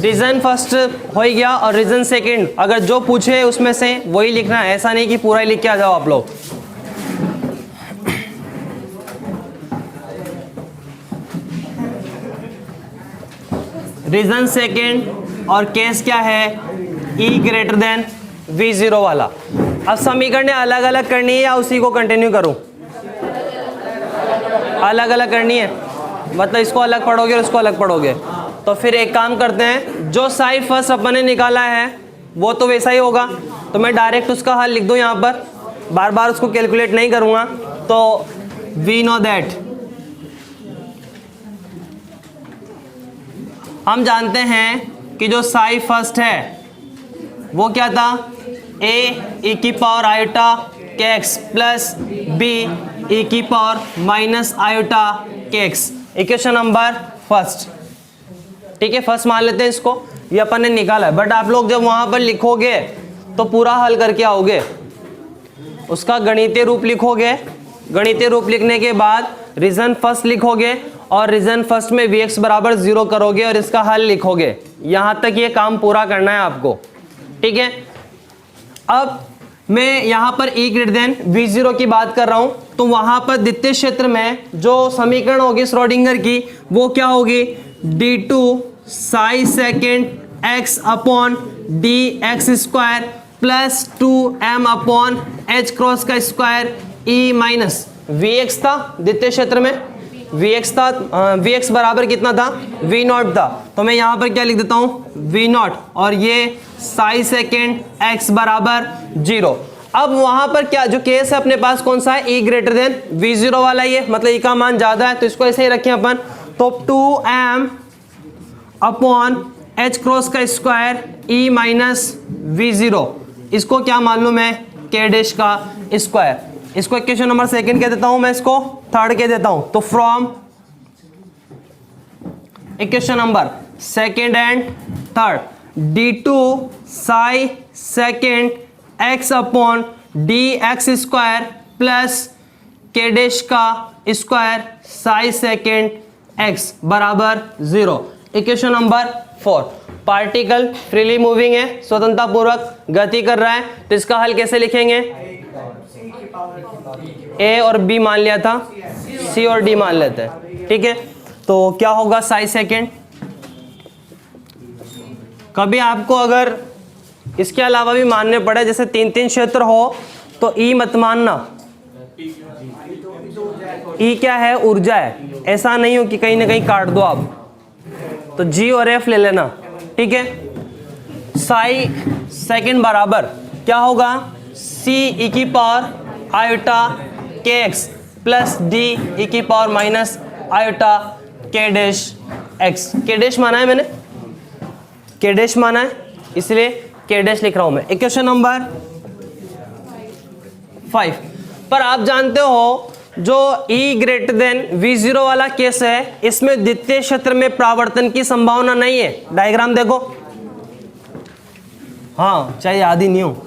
Reason first हो गया और रीजन सेकंड, अगर जो पूछे उसमें से वही लिखना है, ऐसा नहीं कि पूरा ही लिख के आ जाओ आप लोग। रीजन सेकंड और केस क्या है, E ग्रेटर देन V0 वाला। अब समीकरण अलग अलग करनी है या उसी को कंटिन्यू करूं? अलग अलग करनी है, मतलब इसको अलग पढ़ोगे और इसको अलग पढ़ोगे। तो फिर एक काम करते हैं, जो साई फर्स्ट अपन ने निकाला है वो तो वैसा ही होगा, तो मैं डायरेक्ट उसका हल लिख दूं यहाँ पर, बार बार उसको कैलकुलेट नहीं करूँगा। तो वी नो दैट, हम जानते हैं कि जो साई फर्स्ट है वो क्या था, ए की पावर आयोटा के एक्स प्लस बी की पावर माइनस आयोटा के एक्स, इक्वेशन नंबर फर्स्ट। ठीक है, फर्स्ट मान लेते हैं इसको, ये अपन ने निकाला है। बट आप लोग जब वहां पर लिखोगे तो पूरा हल करके आओगे, उसका गणितीय रूप लिखोगे, गणितीय रूप लिखने के बाद रीजन फर्स्ट लिखोगे और रीजन फर्स्ट में Vx बराबर 0 करोगे और इसका हल लिखोगे। यहां तक ये काम पूरा करना है आपको। ठीक है, अब मैं यहां पर E ग्रेटर देन V0 की बात कर रहा हूं, तो वहां पर द्वितीय क्षेत्र में जो समीकरण होगी श्रोडिंगर की वो क्या होगी, d2 Sai second x upon D x square plus 2m upon H cross का स्क्वायर E माइनस Vx था द्वितीय क्षेत्र में, Vx था, Vx बराबर कितना था, V0 था। तो मैं यहाँ पर क्या लिख देता हूँ, V0 और ये साई सेकेंड x बराबर 0। अब वहाँ पर क्या जो केस है अपने पास कौन सा है, E ग्रेटर देन V0 वाला, ये मतलब E का मान ज़्यादा है तो इसको ऐसे ही रखें अपन। तो 2m अपॉन एच क्रॉस का स्क्वायर E माइनस V0, इसको क्या मालूम है, K डैश का स्क्वायर। इसको इक्वेशन नंबर सेकंड कह देता हूं, मैं इसको थर्ड कह देता हूं। तो from equation number second and third, d2 Sai second x upon D x square plus के डैश का स्क्वायर साई सेकंड x बराबर 0। Equation number 4, particle freely moving है, स्वतंत्रता पूर्वक गति कर रहा है, तो इसका हल कैसे लिखेंगे, A और B मान लिया था, C और D मान लेते हैं। ठीक है, तो क्या होगा साई सेकेंड। कभी आपको अगर इसके अलावा भी मानने पड़े, जैसे 3-3 क्षेत्र हो तो E मत मानना, E क्या है, ऊर्जा है, ऐसा नहीं हो कि कहीं ना कहीं काट दो आप, तो G और F ले लेना। ठीक है, साई सेकेंड बराबर क्या होगा, C e की पावर आयोटा के एक्स प्लस डी ई की पावर माइनस आयोटा के डैश एक्स। के डैश माना है मैंने, के डैश माना है इसलिए के डैश लिख रहा हूं मैं। इक्वेशन नंबर 5 पर आप जानते हो जो E ग्रेटर देन V0 वाला केस है, इसमें द्वितीय क्षेत्र में परावर्तन की संभावना नहीं है। डायग्राम देखो, हाँ चाहे याद ही नहीं हो,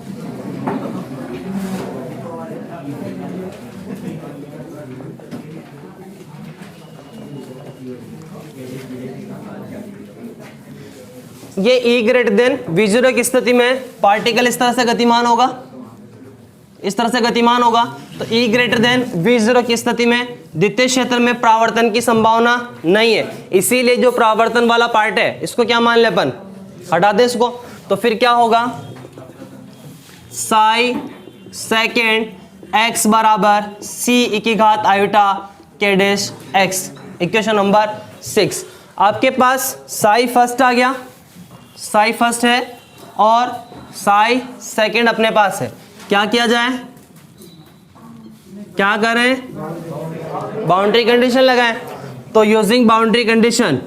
ये E ग्रेटर देन V0 की स्थिति में पार्टिकल इस तरह से गतिमान होगा, इस तरह से गतिमान होगा। तो E ग्रेटर देन V0 की स्थिति में द्वितीय क्षेत्र में परावर्तन की संभावना नहीं है, इसीलिए जो परावर्तन वाला पार्ट है इसको क्या मान ले अपन, हटा दे इसको। तो फिर क्या होगा, साई सेकेंड x बराबर C e की घात आयोटा के डैश x। इक्वेशन नंबर 6, आपके पास साई फर्स्ट आ गया, साई फर्स्ट है और साई सेकंड अपने पास है। क्या किया जाए, क्या करें, बाउंड्री कंडीशन लगाएं। तो यूजिंग बाउंड्री कंडीशन,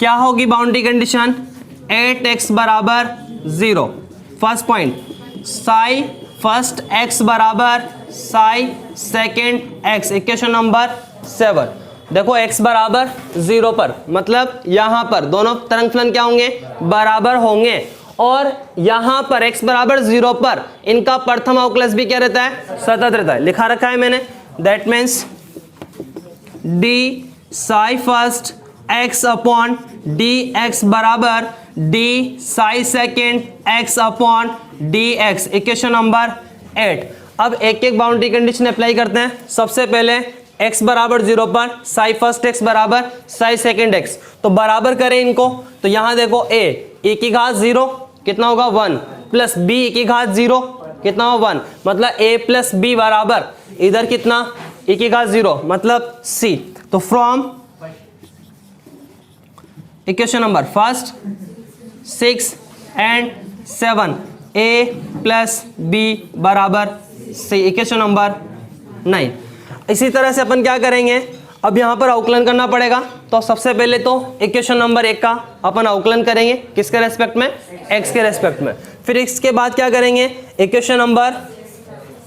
क्या होगी बाउंड्री कंडीशन, 8x बराबर 0। First point, Sai first x बराबर Sai second x। Equation number 7, देखो x बराबर 0 पर, मतलब यहां पर दोनों तरंग फलन क्या होंगे, बराबर होंगे, और यहां पर x बराबर 0 पर इनका प्रथम अवकलज भी क्या रहता है, सतत रहता है। लिखा रखा है मैंने, that means D psi first X upon D X बराबर D psi second X upon D X. Equation number 8। अब एक एक बाउंड्री कंडीशन अप्लाई करते हैं। सबसे पहले x बराबर 0 पर साई फर्स्ट x बराबर साई सेकेंड x, तो बराबर करें इनको। तो यहां देखो a e की घात 0 कितना होगा 1 प्लस b e की घात 0 कितना होगा 1, मतलब a प्लस b बराबर इधर कितना e की घात 0 मतलब c। तो from equation number first 6 and 7 a plus b बराबर c। Equation number 9। इसी तरह से अपन क्या करेंगे, अब यहाँ पर अवकलन करना पड़ेगा। तो सबसे पहले तो इक्वेशन नंबर 1 का अपन अवकलन करेंगे, किसके रेस्पेक्ट में, x के रेस्पेक्ट में। फिर इसके बाद क्या करेंगे, इक्वेशन नंबर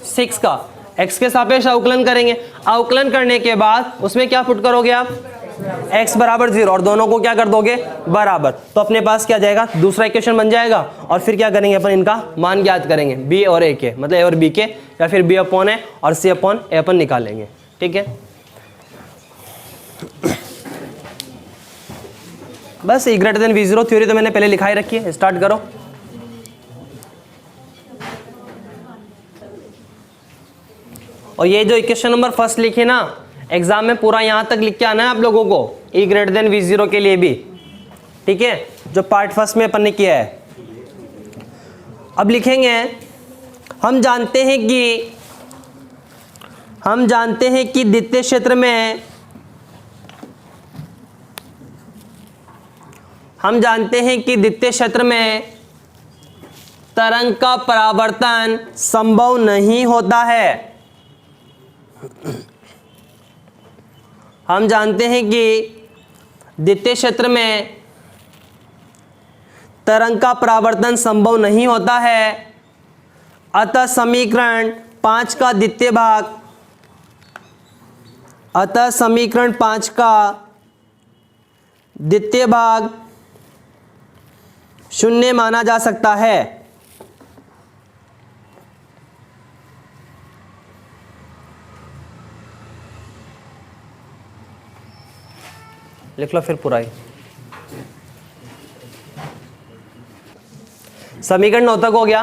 6 का x के सापेक्ष अवकलन करेंगे। अवकलन करने के बाद उसमें क्या पुट करोगे आप, x बराबर 0 और दोनों को क्या कर दोगे बराबर, तो अपने पास क्या जाएगा दूसरा इक्वेशन बन जाएगा। और फिर क्या करेंगे अपन इनका मान ज्ञात करेंगे b और a के, मतलब a और b के, या फिर b अपॉन a और c अपॉन a अपन निकालेंगे। ठीक है, बस e greater than v0 theory तो मैंने पहले लिखाई रखी है, स्टार्ट करो। और ये जो इक्वेशन नंबर फर्स्ट लिखे ना एग्जाम में पूरा यहां तक लिख के आना है आप लोगों को, e ग्रेटर देन v0 के लिए भी। ठीक है, जो पार्ट फर्स्ट में अपन ने किया है। अब लिखेंगे हम जानते हैं कि द्वितीय क्षेत्र में तरंग का परावर्तन संभव नहीं होता है। हम जानते हैं कि द्वितीय क्षेत्र में तरंग का परावर्तन संभव नहीं होता है, अतः समीकरण 5 का द्वितीय भाग शून्य माना जा सकता है। लिख लो फिर पूरा ही। समीकरण 9 तक हो गया।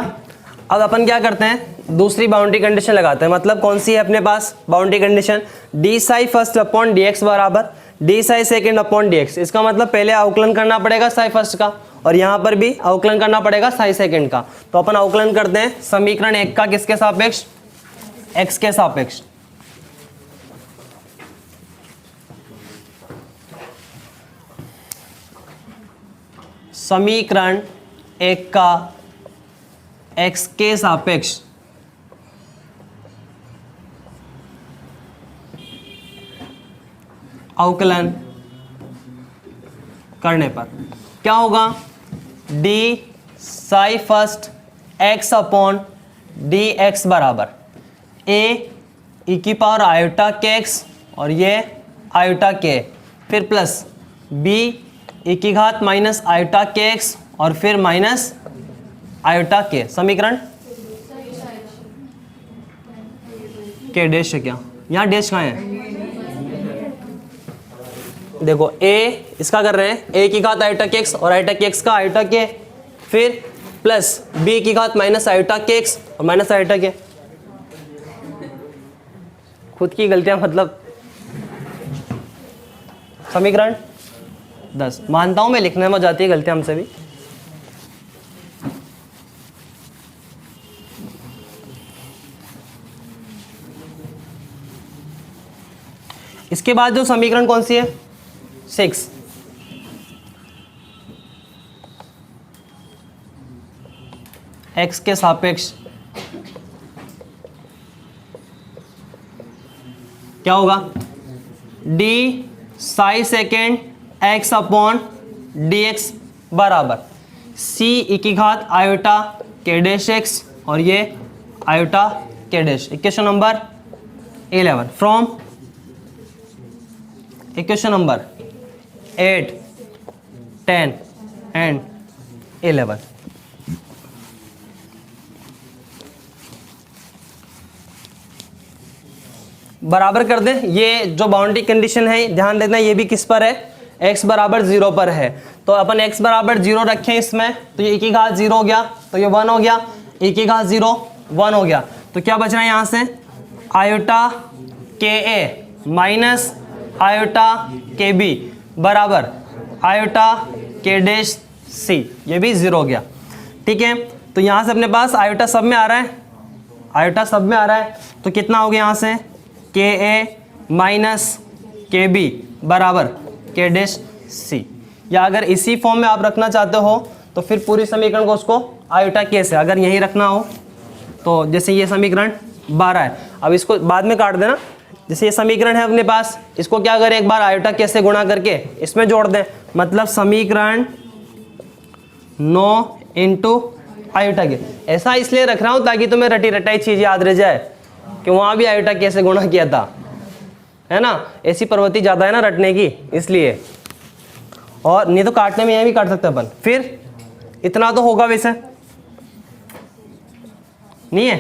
अब अपन क्या करते हैं, दूसरी बाउंड्री कंडीशन लगाते हैं। मतलब कौन सी है अपने पास boundary condition, D psi first upon D X बराबर D psi second upon D X. इसका मतलब पहले अवकलन करना पड़ेगा साई फर्स्ट का, और यहां पर भी अवकलन करना पड़ेगा साई सेकेंड का। तो अपन अवकलन करते हैं समीकरण 1 का किसके सापेक्ष, एक्स के सापेक्ष। समीकरण 1 का x के सापेक्ष अवकलन करने पर क्या होगा, d Sai first x upon D X बराबर a e की पावर आयोटा के x और ये आयोटा के, फिर प्लस b e की घात माइनस आयोटा के x और फिर माइनस आयोटा के। समीकरण के डैश है क्या, यहाँ डैश कहाँ है, देखो a इसका कर रहे हैं a की घात आयोटा के x और आयोटा के x का आयोटा के, फिर प्लस b की घात माइनस आयोटा के x और माइनस आयोटा के। खुद की गलतियां मतलब। समीकरण 10 मानता हूं मैं, लिखने में हो जाती है गलतियां हमसे भी। इसके बाद जो समीकरण कौन सी है, 6। x के सापेक्ष क्या होगा, d Sai second x upon D X बराबर c e की घात आयोटा के डैश x और ये आयोटा के dash. Equation number 11 from equation number 8, 10 and 11। बराबर कर दें। ये जो बाउंड्री कंडीशन है ध्यान देना, ये भी किस पर है, x बराबर 0 पर है। तो अपन x बराबर 0 रखें इसमें, तो ये e की घात 0 हो गया, तो ये 1 हो गया, e की घात 0 1 हो गया। तो क्या बच रहा है यहाँ से, आयोटा के ए माइनस आयोटा के बी बराबर आयोटा के डैश सी, ये भी 0 हो गया। ठीक है, तो यहाँ से अपने पास आयोटा सब में आ रहा है, आयोटा सब में आ रहा है, तो कितना हो गया यहाँ से, के ए माइनस के बी बराबर के डैश सी। या अगर इसी फॉर्म में आप रखना चाहते हो तो फिर पूरी समीकरण को उसको आयोटा के से अगर यही रखना हो तो जैसे ये समीकरण 12 है, अब इसको बाद में काट देना। जैसे ये समीकरण है अपने पास, इसको क्या करें, एक बार आयोटा के से गुणा करके इसमें जोड़ दें, मतलब समीकरण 9 इंटू आयोटा के। ऐसा इसलिए रख रहा हूँ ताकि तुम्हें रटी रटाई चीज़ याद रह जाए कि वहाँ भी आयोटा के से गुणा किया था, है ना। ऐसी प्रवृत्ति ज़्यादा है ना रटने की, इसलिए। और नहीं तो काटने में यह भी काट सकते अपन। फिर इतना तो होगा वैसे, नहीं है,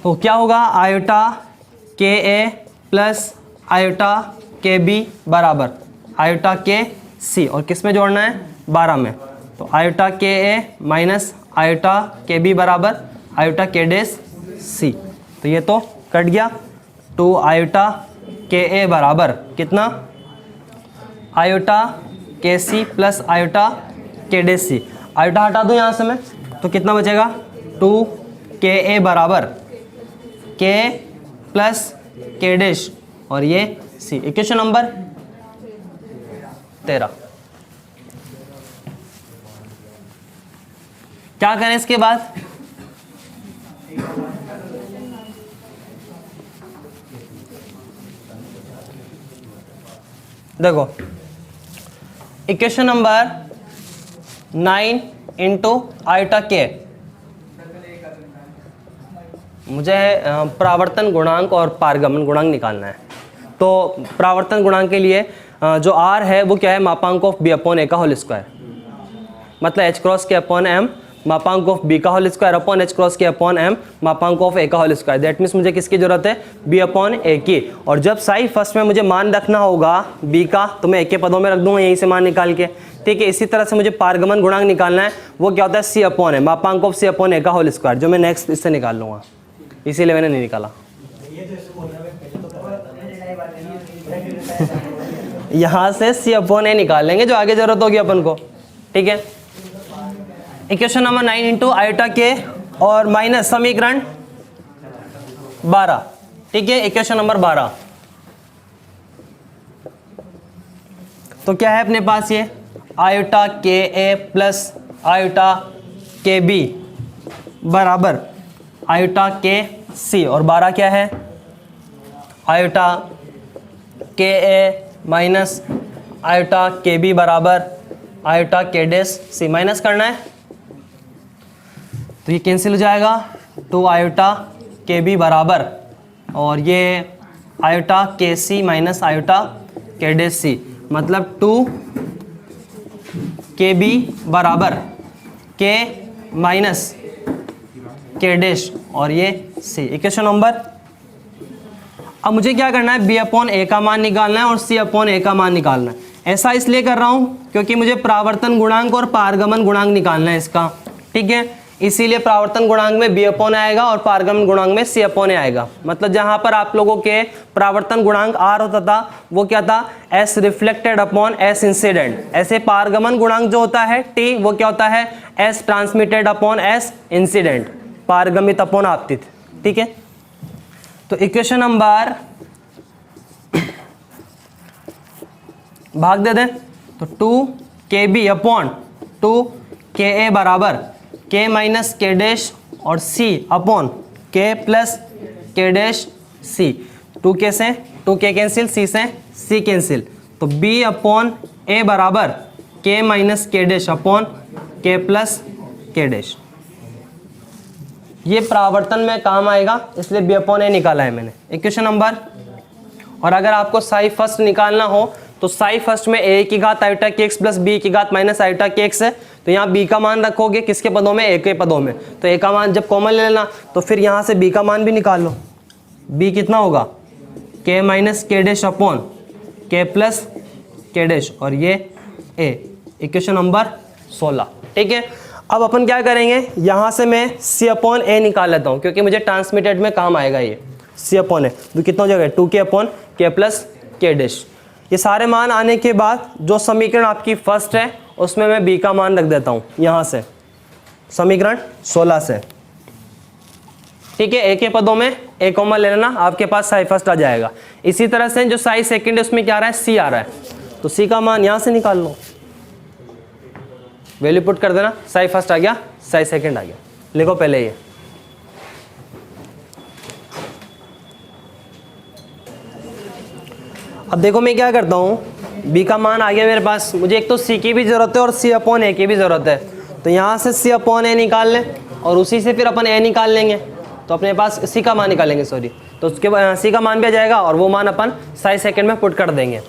तो क्या होगा, आयोटा के ए प्लस आयोटा के बी बराबर आयोटा के सी, और किस में जोड़ना है, 12 में। तो आयोटा के ए माइनस आयोटा के बी बराबर आयोटा के डैश सी, तो ये तो कट गया। 2 आयोटा के ए बराबर कितना, आयोटा के सी प्लस आयोटा के डैश सी। आयोटा हटा दो यहाँ से मैं, तो कितना बचेगा, 2 के ए बराबर के प्लस के डैश और ये सी। Equation number 13। क्या करें इसके बाद, देखो इक्वेशन नंबर 9 इंटू आयोटा के, मुझे परावर्तन गुणांक और पारगमन गुणांक निकालना है। तो परावर्तन गुणांक के लिए जो r है वो क्या है, मापांक ऑफ b अपॉन a का होल स्क्वायर, मतलब h क्रॉस के अपॉन m मापांक ऑफ b का whole square upon h cross के अपॉन m मापांक ऑफ a का होल स्क्वायर। दैट मीन्स मुझे किसकी जरूरत है, b अपॉन a की। और जब साई फर्स्ट में मुझे मान रखना होगा b का, तो मैं a के पदों में रख दूंगा यहीं से मान निकाल के। ठीक है, इसी तरह से मुझे पारगमन गुणांक निकालना है, वो क्या होता है, c अपॉन a मापांक ऑफ c अपॉन a का होल स्क्वायर, जो मैं नेक्स्ट इससे निकाल लूंगा, इसीलिए मैंने नहीं निकाला। यहाँ से c अपॉन a निकाल लेंगे जो आगे जरूरत होगी अपन को। ठीक है, इक्वेशन नंबर 9 इंटू आयोटा के और माइनस समीकरण 12। ठीक है, इक्वेशन नंबर 12, तो क्या है अपने पास, ये आयोटा के ए प्लस आयोटा के बी बराबर आयोटा के सी, और 12 क्या है, आयोटा के ए माइनस आयोटा के बी बराबर आयोटा के डैश सी। माइनस करना है तो ये कैंसिल हो जाएगा, 2 आयोटा के बी बराबर और ये आयोटा के सी माइनस आयोटा के डैश सी, मतलब 2 के बी बराबर के माइनस के डैश और ये सी। इक्वेशन नंबर, अब मुझे क्या करना है, b अपॉन a का मान निकालना है और c अपॉन a का मान निकालना है। ऐसा इसलिए कर रहा हूँ क्योंकि मुझे परावर्तन गुणांक और पारगमन गुणांक निकालना है इसका। ठीक है, इसीलिए परावर्तन गुणांक में b अपॉन आएगा और पारगमन गुणांक में c अपॉन आएगा। मतलब जहां पर आप लोगों के परावर्तन गुणांक r होता था वो क्या था, s reflected upon s incident. ऐसे पारगमन गुणांक जो होता है t, वो क्या होता है, s transmitted upon s incident, पारगमित अपॉन आपतित। ठीक है, तो इक्वेशन नंबर भाग दे दें, तो 2 के बी अपॉन 2 के ए बराबर के माइनस के डैश और c अपॉन के प्लस के डैश c। 2 के से 2 के कैंसिल, c से c कैंसिल, तो b अपॉन a बराबर के माइनस के डैश अपॉन के प्लस के डैश। ये परावर्तन में काम आएगा, इसलिए b अपॉन a निकाला है मैंने। इक्वेशन नंबर, और अगर आपको साई फर्स्ट निकालना हो तो साई फर्स्ट में a की घात आयोटा के एक्स प्लस b की घात माइनस आयोटा के एक्स है, तो यहाँ b का मान रखोगे किसके पदों में, a के पदों में। तो a का मान जब कॉमन ले लेना तो फिर यहाँ से b का मान भी निकाल लो। बी कितना होगा के माइनस के डैश अपॉन के प्लस के डैश, और ये ए, इक्वेशन नंबर 16। ठीक है, अब अपन क्या करेंगे, यहाँ से मैं सी अपॉन ए निकाल लेता हूँ क्योंकि मुझे ट्रांसमिटेड में काम आएगा ये सी अपॉन ए। तो कितना हो जाएगा 2k अपॉन के प्लस के डैश। ये सारे मान आने के बाद जो समीकरण आपकी फर्स्ट है उसमें मैं बी का मान रख देता हूँ यहाँ से, समीकरण 16 से। ठीक है, एक के पदों में ए कॉमन ले लेना, आपके पास साई फर्स्ट आ जाएगा। इसी तरह से जो साई सेकंड है उसमें क्या आ रहा है, सी आ रहा है, तो सी का मान यहाँ से निकाल लो, वैल्यू पुट कर देना, साई फर्स्ट आ गया, साई सेकंड आ गया। लिखो पहले ये, अब देखो मैं क्या करता हूँ, बी का मान आ गया मेरे पास, मुझे एक तो सी की भी ज़रूरत है और सी अपॉन ए की भी ज़रूरत है, तो यहाँ से सी अपॉन ए निकाल लें और उसी से फिर अपन ए निकाल लेंगे, तो अपने पास सी का मान निकालेंगे, सॉरी, तो उसके बाद सी का मान भी आ जाएगा और वो मान अपन साई सेकंड में पुट कर देंगे।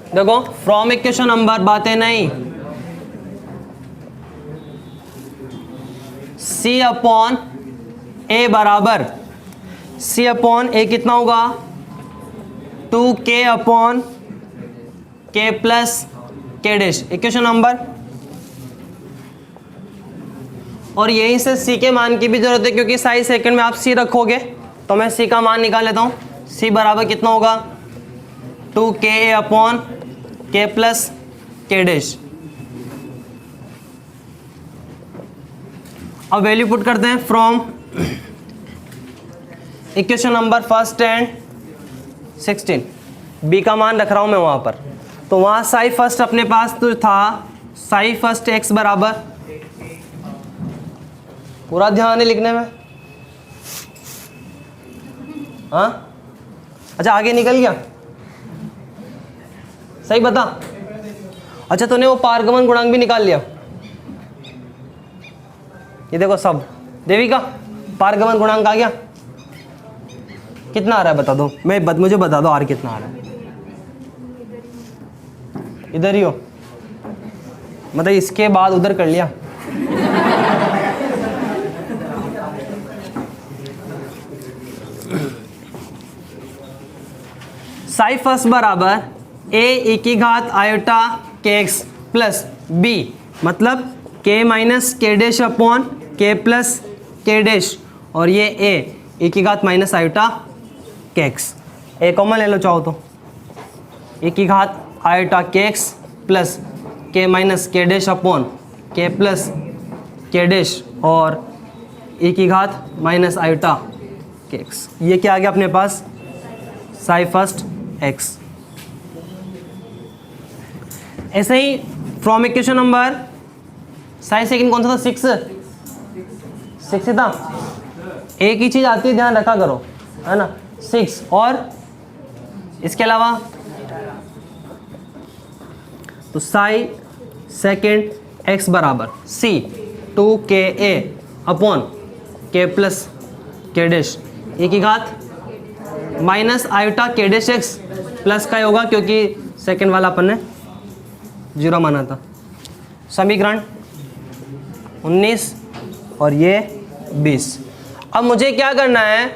देखो फ्रॉम इक्वेशन नंबर बातें नहीं, सी अपॉन ए बराबर, सी अपॉन ए कितना होगा 2k अपॉन के प्लस के डैश, इक्वेशन नंबर, और यहीं से सी के मान की भी जरूरत है क्योंकि साई सेकंड में आप सी रखोगे, तो मैं सी का मान निकाल लेता हूं, सी बराबर कितना होगा 2k अपॉन के प्लस के डैश। अब वैल्यू पुट करते हैं from equation number first and 16, B का मान रख रहा हूं मैं वहां पर, तो वहां साई फर्स्ट अपने पास तो था, साई फर्स्ट एक्स बराबर, पूरा ध्यान है लिखने में, हाँ अच्छा आगे निकल गया, सही बता, अच्छा तूने वो पारगमन गुणांक भी निकाल लिया, ये देखो सब, देविका पारगमन गुणांक आ गया, कितना आ रहा है बता दो, मुझे बता दो आर कितना आ रहा है, इधर ही हो, मतलब इसके बाद उधर कर लिया। साई फर्स्ट बराबर ए की घात आयोटा के एक्स प्लस बी, मतलब के माइनस के डैश अपॉन के प्लस के डैश, और ये ए की घात माइनस आयोटा के एक्स, ए कॉमन ले लो चाहो तो, ए की घात आयोटा के एक्स प्लस के माइनस के डैश अपॉन के प्लस के डैश, और ए की घात माइनस आयोटा के एक्स, ये क्या आ गया अपने पास साई फर्स्ट एक्स। ऐसे ही from equation number psi second कौन सा था, 6 था, एक ही चीज आती है ध्यान रखा करो, है ना, 6, और इसके अलावा तो साई सेकंड एक्स बराबर सी 2k a अपॉन के प्लस के डैश, ए की घात माइनस आयोटा के डैश एक्स प्लस का ही होगा क्योंकि सेकंड वाला अपन ने 0 माना था। समीकरण 19 और ये 20। अब मुझे क्या करना है,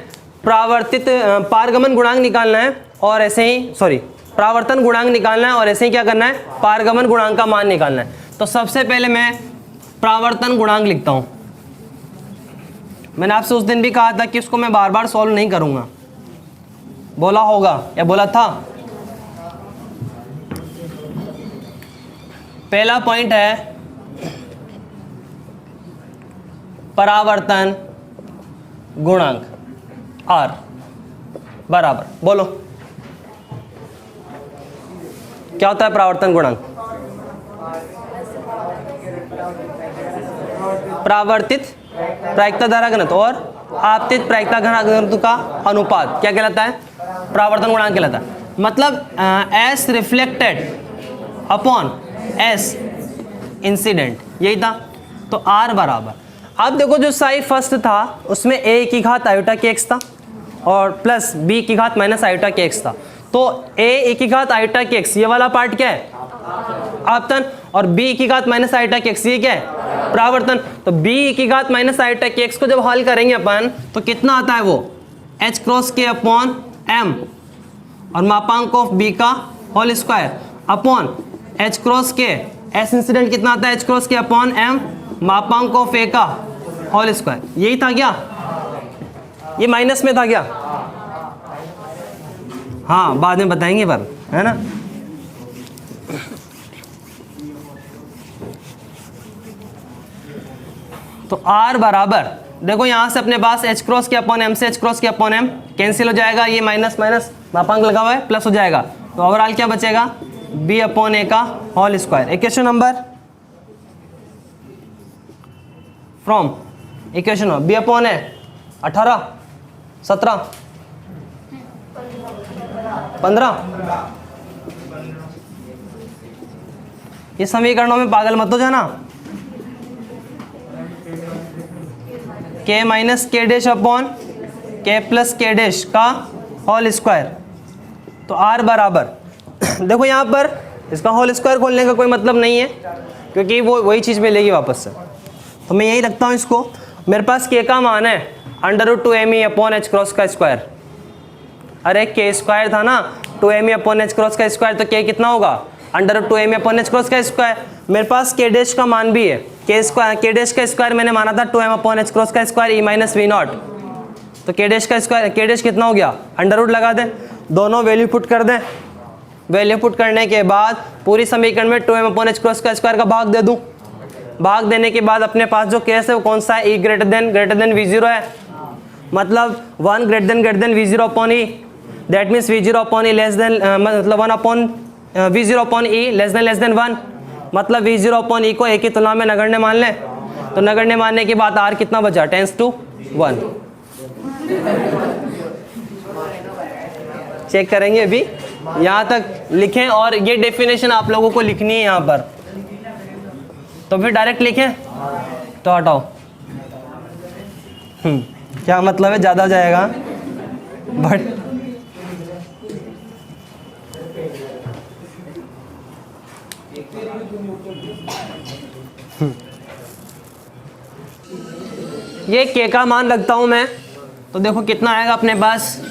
परावर्तित पारगमन गुणांक निकालना है और ऐसे ही परावर्तन गुणांक निकालना है और ऐसे ही क्या करना है, पारगमन गुणांक का मान निकालना है। तो सबसे पहले मैं परावर्तन गुणांक लिखता हूँ। मैंने आपसे उस दिन भी कहा था कि इसको मैं बार बार सॉल्व नहीं करूँगा, बोला होगा या बोला था। पहला पॉइंट है परावर्तन गुणांक R बराबर, बोलो क्या होता है परावर्तन गुणांक? परावर्तित प्रायिकता धारा घनत्व और आपतित प्रायिकता घनत्व का अनुपात क्या कहलाता है? परावर्तन गुणांक कहलाता है। मतलब S reflected upon S incident, यही था। तो R बराबर, अब देखो जो साई फर्स्ट था उसमें a की घात आयोटा के x था और प्लस b की घात माइनस आयोटा के x था। तो a की घात आयोटा के x ये वाला पार्ट क्या है, आपतन, और b की घात माइनस आयोटा के x ये क्या है, परावर्तन। तो b की घात माइनस आयोटा के x को जब हल करेंगे अपन तो कितना आता है वो h cross k upon m और मापांक ऑफ b का whole square upon h cross k, s incident कितना आता है h cross k upon m मापांक ऑफ a का होल स्क्वायर। यही था क्या, ये माइनस में था क्या, हाँ बाद में बताएंगे पर, है ना। तो r बराबर देखो यहां से अपने पास h क्रॉस के अपॉन m से h क्रॉस के अपॉन m कैंसिल हो जाएगा, ये माइनस माइनस मापांक लगा हुआ है प्लस हो जाएगा। तो ओवरऑल क्या बचेगा, b अपॉन a का whole square. Equation number from equation b upon a 18 17 15। ये समीकरणों में पागल मत हो जाना। k माइनस के डैश अपॉन k प्लस के डैश का होल स्क्वायर। तो r बराबर देखो यहाँ पर इसका होल स्क्वायर खोलने का कोई मतलब नहीं है क्योंकि वो वही चीज़ मिलेगी वापस से। तो मैं यही रखता हूँ इसको। मेरे पास k का मान है √2me अपॉन h क्रॉस का स्क्वायर। अरे k स्क्वायर था ना, 2me अपॉन h क्रॉस का स्क्वायर, तो k कितना होगा √2me अपॉन h क्रॉस का स्क्वायर। मेरे पास k डैश का मान भी है, k डैश का स्क्वायर मैंने माना था 2m अपॉन h क्रॉस का square e minus V naught. तो k डैश का स्क्वायर, k डैश कितना हो गया, अंडर रूट लगा दें, दोनों वैल्यू पुट कर दें। वैल्यू पुट करने के बाद पूरी समीकरण में 2m अपॉन h क्रॉस का स्क्वायर का भाग दे दूँ। भाग देने के बाद अपने पास जो केस है वो कौन सा है, e ग्रेटर देन v0 है, मतलब 1 greater than v0 upon e, that means v0 upon e less than, मतलब 1 upon v0 upon e less than 1, मतलब v0 अपॉन e को a की तुलना में नगण्य मान लें। तो नगण्य मानने के बाद r कितना बचा, टेंस टू 1। चेक करेंगे अभी, यहाँ तक लिखें और ये डेफिनेशन आप लोगों को लिखनी है यहाँ पर। तो फिर डायरेक्ट लिखें तो हटाओ, क्या मतलब है, ज़्यादा हो जाएगा बट ये k का मान रखता हूं मैं। तो देखो कितना आएगा अपने पास,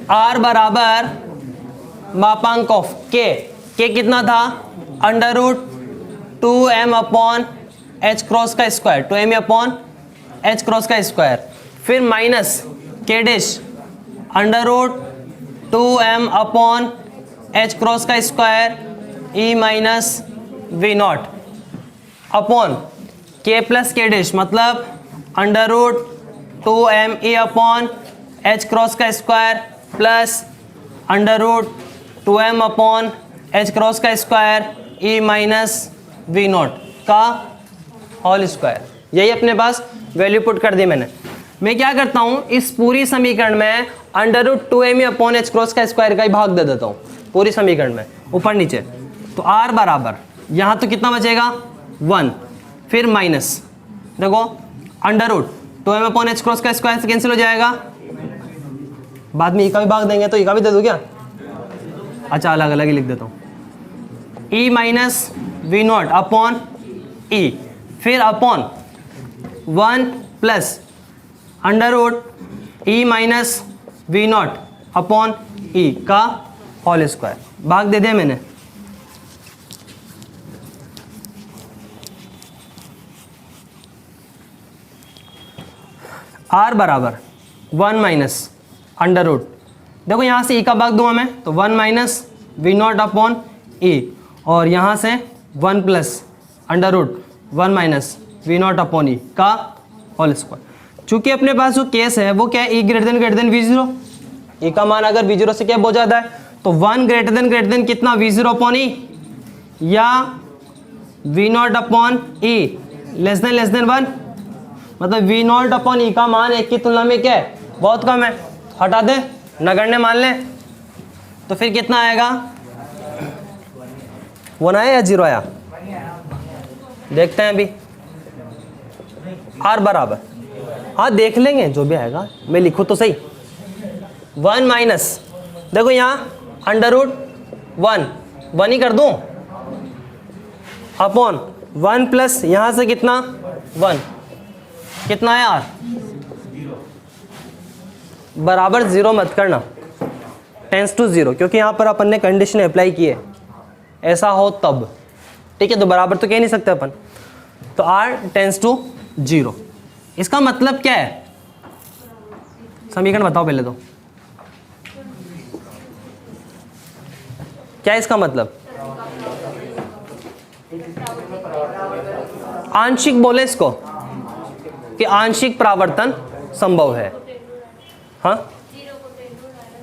r बराबर मापांक ऑफ k कितना था, √2m अपॉन h क्रॉस का square, 2m upon h cross का स्क्वायर, फिर minus k dash √2m upon h cross का square e minus V naught upon k plus k dash, मतलब √2m e upon h cross का square plus √2m upon h cross का square e minus V naught का whole square. यही अपने पास value put कर दी मैंने। मैं क्या करता हूँ, इस पूरी समीकरण में √2m अपॉन h क्रॉस का स्क्वायर का ही भाग दे देता हूँ पूरी समीकरण में ऊपर नीचे। तो r बराबर यहाँ तो कितना बचेगा 1, फिर माइनस देखो √2m अपॉन h क्रॉस का स्क्वायर से कैंसिल हो जाएगा, बाद में ई का भी भाग देंगे तो ई का भी दे दूँ क्या, अच्छा अलग अलग ही लिख देता हूँ, E minus V naught upon E, फिर upon 1 plus √e minus V naught upon E का होल स्क्वायर। भाग दे दिया मैंने। r बराबर 1 माइनस अंडर रूट, देखो यहाँ से e का भाग दूंगा मैं तो 1 minus V naught upon E, और यहाँ से 1 plus under root 1 minus V naught upon E का होल स्क्वायर। चूंकि अपने पास जो केस है वो क्या है, e ग्रेटर देन v0, ई का मान अगर v0 से क्या हो जाता है तो 1 ग्रेटर देन कितना v0 अपॉन ई या v not upon E less than 1, मतलब वी नॉट अपॉन ई का मान 1 की तुलना में क्या है, बहुत कम है। हटा दें, नगण्य मान लें, तो फिर कितना आएगा, 1 आया या 0 आया, देखते हैं अभी। आर बराबर, हाँ देख लेंगे जो भी आएगा, मैं लिखूँ तो सही। 1 माइनस, देखो यहाँ √1 ही कर दूँ, अपॉन 1 प्लस यहाँ से कितना 1, कितना है आर, बराबर 0 मत करना, टेंस टू 0, क्योंकि यहाँ पर अपन ने कंडीशन अप्लाई की है, ऐसा हो तब, ठीक है। तो बराबर तो कह नहीं सकते अपन, तो आर टेंस टू 0। इसका मतलब क्या है, समीकरण बताओ पहले तो, क्या है इसका मतलब, आंशिक बोले इसको कि आंशिक परावर्तन संभव है।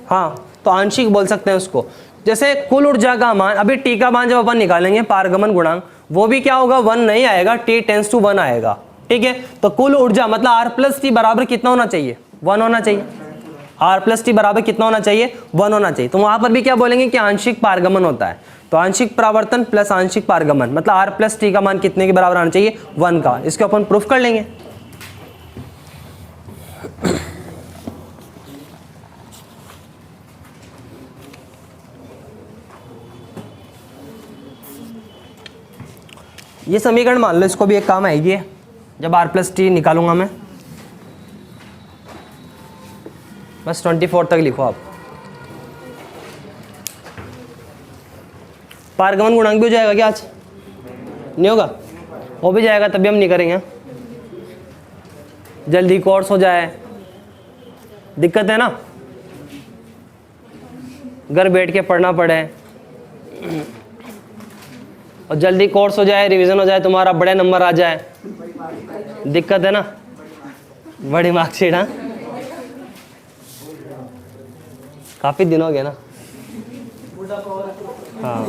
हाँ तो आंशिक बोल सकते हैं उसको। जैसे कुल ऊर्जा का मान, अभी टी का मान जब अपन निकालेंगे पारगमन गुणांक, वो भी क्या होगा, 1 नहीं आएगा, टी टेंस टू 1 आएगा, ठीक है। तो कुल ऊर्जा मतलब आर प्लस टी बराबर कितना होना चाहिए, 1 होना चाहिए। आर प्लस टी बराबर कितना होना चाहिए, 1 होना चाहिए। तो वहां पर भी क्या बोलेंगे कि आंशिक पारगमन होता है, तो आंशिक परावर्तन प्लस आंशिक पारगमन, मतलब आर प्लस टी का मान कितने के बराबर आना चाहिए, 1 का। इसको अपन प्रूफ कर लेंगे। ये समीकरण मान लो, इसको भी एक काम आएगी जब आर प्लस टी निकालूंगा मैं, बस 24 तक लिखो आप। पारगमन गुणांक भी हो जाएगा क्या आज, नहीं होगा, हो भी जाएगा तभी हम नहीं करेंगे, जल्दी कोर्स हो जाए, दिक्कत है ना, घर बैठ के पढ़ना पड़े और जल्दी कोर्स हो जाए, रिवीजन हो जाए, तुम्हारा बड़े नंबर आ जाए, दिक्कत है ना, बड़ी मार्कशीट। हाँ काफी दिन हो गए ना, हाँ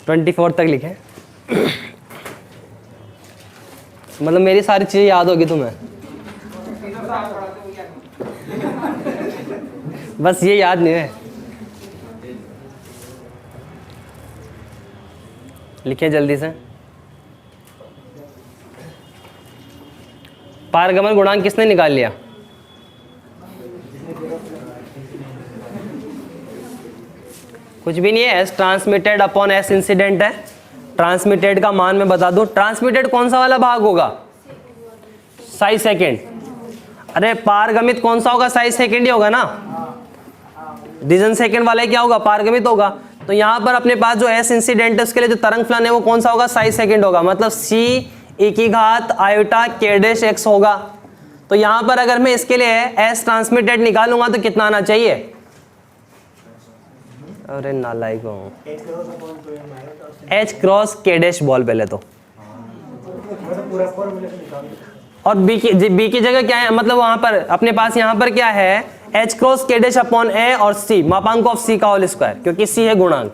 24 तक लिखे, मतलब मेरी सारी चीजें याद होगी तुम्हें, बस ये याद नहीं है। लिखे जल्दी से, पारगमन गुणांक किसने निकाल लिया, कुछ भी नहीं है, S transmitted upon S incident है। ट्रांसमिटेड का मान मैं बता दूं, ट्रांसमिटेड कौन सा वाला भाग होगा, साई सेकेंड। अरे पारगमित कौन सा होगा, साई सेकेंड ही होगा ना, डिवीजन सेकेंड वाला क्या होगा, पारगमित होगा। तो यहाँ पर अपने पास जो एस इंसिडेंट है उसके लिए जो तरंग फलन है वो कौन सा होगा, साई सेकेंड होगा, मतलब सी ई की घात आयोटा के डैश एक्स होगा। तो यहाँ पर अगर मैं इसके लिए एस ट्रांसमिटेड निकालूंगा तो कितना आना चाहिए, अरे नालायक हूँ, एच क्रॉस के डैश बॉल पहले तो, और बी की जगह क्या है, मतलब वहां पर अपने पास यहाँ पर क्या है, एच क्रॉस के डैश अपॉन ए और सी, मापांक ऑफ सी का होल स्क्वायर, क्योंकि सी है गुणांक।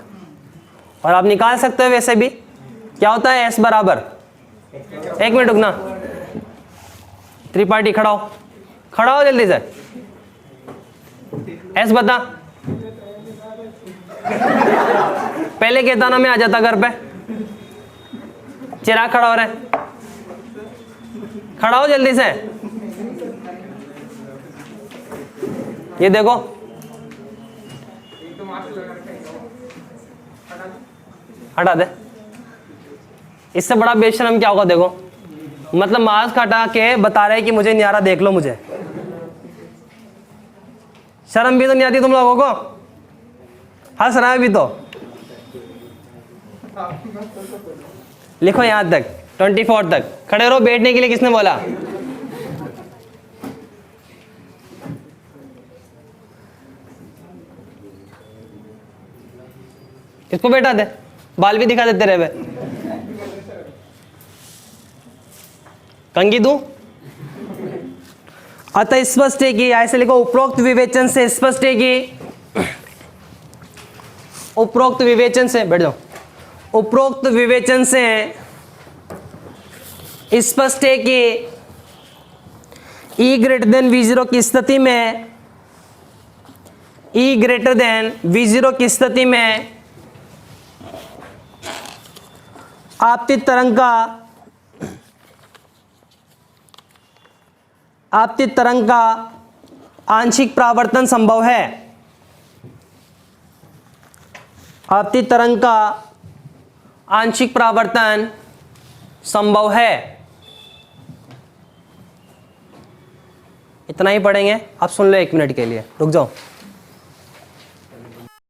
और आप निकाल सकते हो वैसे भी, क्या होता है एस बराबर, एक मिनट रुकना, त्रिपाठी खड़ा हो जल्दी से, एस बता, पहले कहता ना मैं आ जाता घर पे, चिराग खड़ा हो रहा है, खड़ा हो जल्दी से, ये देखो हटा दे, इससे बड़ा बेशरम क्या होगा, देखो मतलब मास्क हटा के बता रहे कि मुझे नहीं आ रहा, देख लो मुझे, शर्म भी तो नहीं आती तुम लोगों को, हंस रहा है भी तो, लिखो यहां तक 24 तक, खड़े रहो, बैठने के लिए किसने बोला, इसको बैठा दे, बाल भी दिखा देते रहे, कंघी दूं, अतः स्पष्ट है कि ऐसे लिखो, उपरोक्त विवेचन से स्पष्ट है कि, उपरोक्त विवेचन से, बैठ जाओ, उपरोक्त विवेचन से स्पष्ट है कि E ग्रेटर देन V0 की स्थिति में E ग्रेटर देन V0 की स्थिति में आपतित तरंग का आंशिक परावर्तन संभव है। आपतित तरंग का आंशिक परावर्तन संभव है। इतना ही पढ़ेंगे, आप सुन लो 1 मिनट के लिए, रुक जाओ।